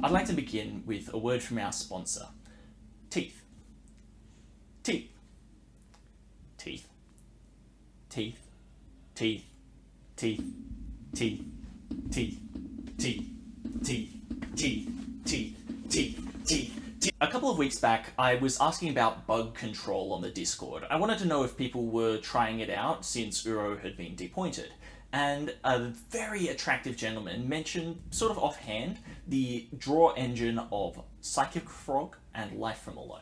I'd like to begin with a word from our sponsor. Teeth. Teeth. Teeth. Teeth. Teeth. Teeth. Teeth. Teeth. Teeth. Teeth. Teeth. Teeth. Teeth. Teeth. A couple of weeks back, I was asking about bug control on the Discord. I wanted to know if people were trying it out since Uro had been depointed. And a very attractive gentleman mentioned, sort of offhand, the draw engine of Psychic Frog and Life from a Loam.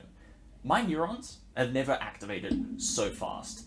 My neurons have never activated so fast.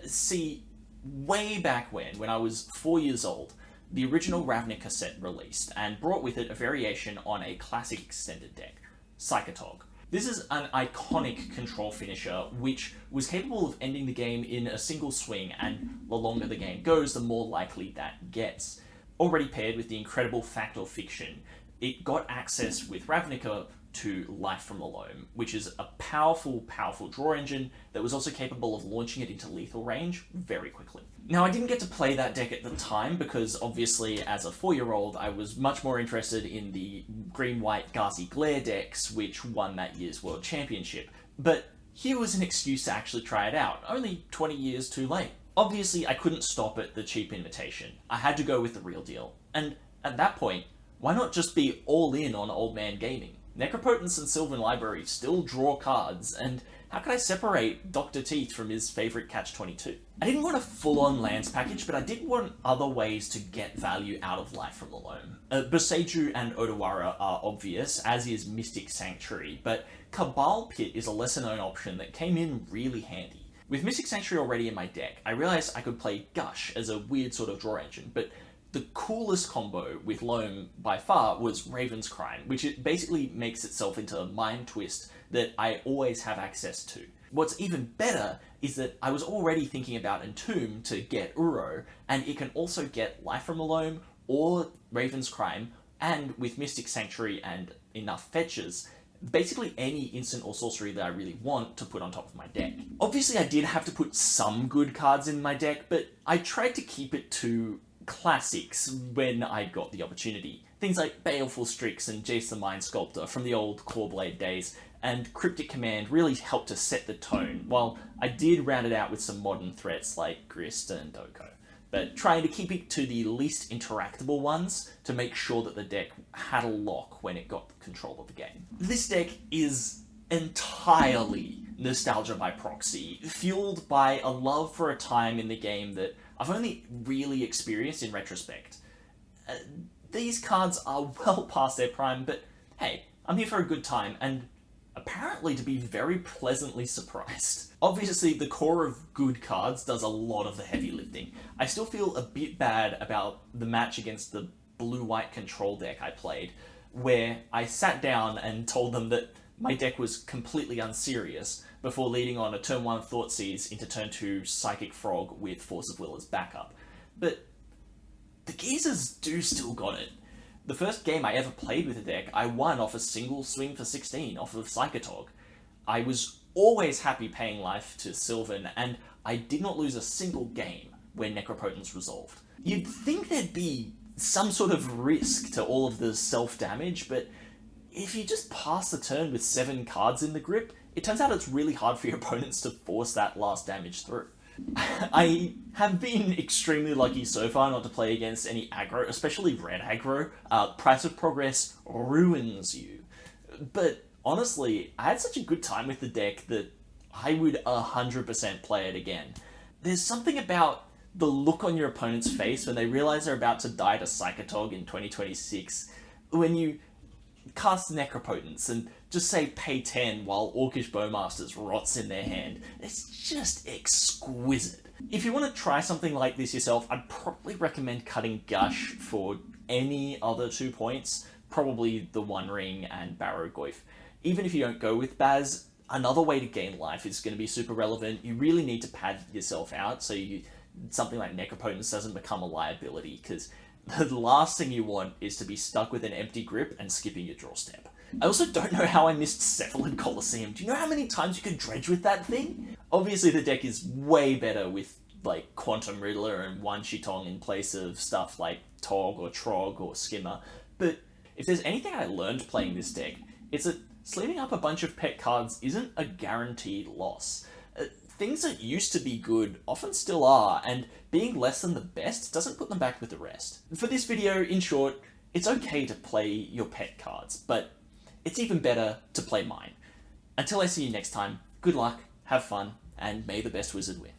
See, way back when I was 4 years old, the original Ravnica set released and brought with it a variation on a classic extended deck, Psychotog. This is an iconic control finisher which was capable of ending the game in a single swing, and the longer the game goes, the more likely that gets. Already paired with the incredible Fact or Fiction, it got access with Ravnica to Life from the Loam, which is a powerful draw engine that was also capable of launching it into lethal range very quickly. Now, I didn't get to play that deck at the time because obviously as a 4-year-old I was much more interested in the green-white Ghazi Glare decks which won that year's World Championship, but here was an excuse to actually try it out, only 20 years too late. Obviously I couldn't stop at the cheap invitation, I had to go with the real deal, and at that point, why not just be all in on Old Man Gaming? Necropotence and Sylvan Library still draw cards, and how could I separate Dr. Teeth from his favourite Catch-22? I didn't want a full-on lands package, but I did want other ways to get value out of Life from the Loam. Boseiju and Odawara are obvious, as is Mystic Sanctuary, but Cabal Pit is a lesser-known option that came in really handy. With Mystic Sanctuary already in my deck, I realised I could play Gush as a weird sort of draw engine, but the coolest combo with Loam by far was Raven's Crime, which it basically makes itself into a mind twist that I always have access to. What's even better is that I was already thinking about Entomb to get Uro, and it can also get Life from the Loam or Raven's Crime, and with Mystic Sanctuary and enough fetches, basically any instant or sorcery that I really want to put on top of my deck. Obviously I did have to put some good cards in my deck, but I tried to keep it to classics when I got the opportunity. Things like Baleful Strix and Jace the Mind Sculptor from the old Clawblade days, and Cryptic Command really helped to set the tone, while I did round it out with some modern threats like Grist and Doko, but trying to keep it to the least interactable ones to make sure that the deck had a lock when it got control of the game. This deck is entirely nostalgia by proxy, fueled by a love for a time in the game that I've only really experienced in retrospect. These cards are well past their prime, but hey, I'm here for a good time, and apparently to be very pleasantly surprised. Obviously, the core of good cards does a lot of the heavy lifting. I still feel a bit bad about the match against the blue-white control deck I played, where I sat down and told them that my deck was completely unserious before leading on a turn 1 Thoughtseize into turn 2 Psychic Frog with Force of Will as backup. But the geezers do still got it. The first game I ever played with the deck, I won off a single swing for 16 off of Psychotog. I was always happy paying life to Sylvan, and I did not lose a single game when Necropotence resolved. You'd think there'd be some sort of risk to all of the self-damage, but if you just pass the turn with 7 cards in the grip, it turns out it's really hard for your opponents to force that last damage through. I have been extremely lucky so far not to play against any aggro, especially red aggro. Price of Progress ruins you. But honestly, I had such a good time with the deck that I would 100% play it again. There's something about the look on your opponent's face when they realize they're about to die to Psychotog in 2026, when you cast Necropotence and just say pay 10 while Orcish Bowmasters rots in their hand. It's just exquisite. If you want to try something like this yourself, I'd probably recommend cutting Gush for any other 2 points, probably the One Ring and Barrow Goyf. Even if you don't go with Baz, another way to gain life is going to be super relevant. You really need to pad yourself out so something like Necropotence doesn't become a liability, because the last thing you want is to be stuck with an empty grip and skipping your draw step. I also don't know how I missed Cephalid Colosseum. Do you know how many times you could dredge with that thing? Obviously the deck is way better with like Quantum Riddler and One Shitong in place of stuff like Tog or Trog or Skimmer, but If there's anything I learned playing this deck, it's that sleeving up a bunch of pet cards isn't a guaranteed loss. Things that used to be good often still are, and being less than the best doesn't put them back with the rest. For this video, in short, it's okay to play your pet cards, but it's even better to play mine. Until I see you next time, good luck, have fun, and may the best wizard win.